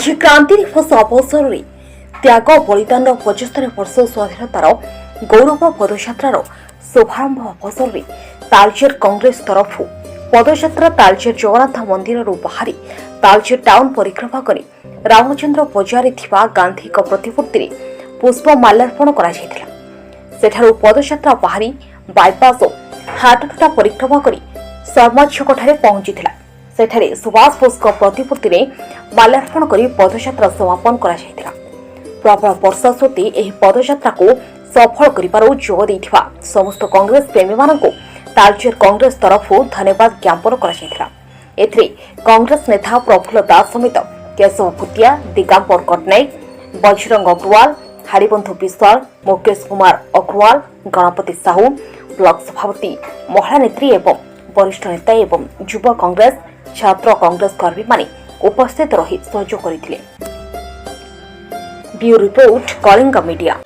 आज क्रांति दिवस अवसर में त्याग बलिदान 75 वर्ष स्वाधीनतार गौरव पदयात्रार शुभारंभ अवसर में तालचेर कांग्रेस तरफ पदयात्रा तालचेर जगन्नाथ मंदिर बाहरी तालचेर टाउन परिक्रमा कर रामचंद्र बजार गांधी प्रतिमूर्ति पुष्प माल्यार्पण कर पदयात्रा बाहरी बाईपास हाटटा परिक्रमा कर शर्मा छक पहुंची सेठारे सुभाष बोसक प्रतिमूर्ति माल्यार्पण कर पदयात्रा समापन कर प्रबल वर्षा सत्वे यह पदयात्रा को सफल कर समस्त कांग्रेस प्रेमी मानक तालचेर कांग्रेस तरफ धन्यवाद ज्ञापन कर कांग्रेस नेता प्रफुल्ल दास समेत केशव भूतिया, दिगंबर पट्टनायक, बजरंग अग्रवाल, हरिबंधु विश्वाल, मुकेश कुमार अग्रवाल, गणपति साहू, ब्लॉक सभापति, महिला नेत्री एवं वरिष्ठ नेता एवं युवा कांग्रेस छात्र कांग्रेस कर्मी माने उपस्थित रही सहयोग करथिले। Bureau report Kalinga media.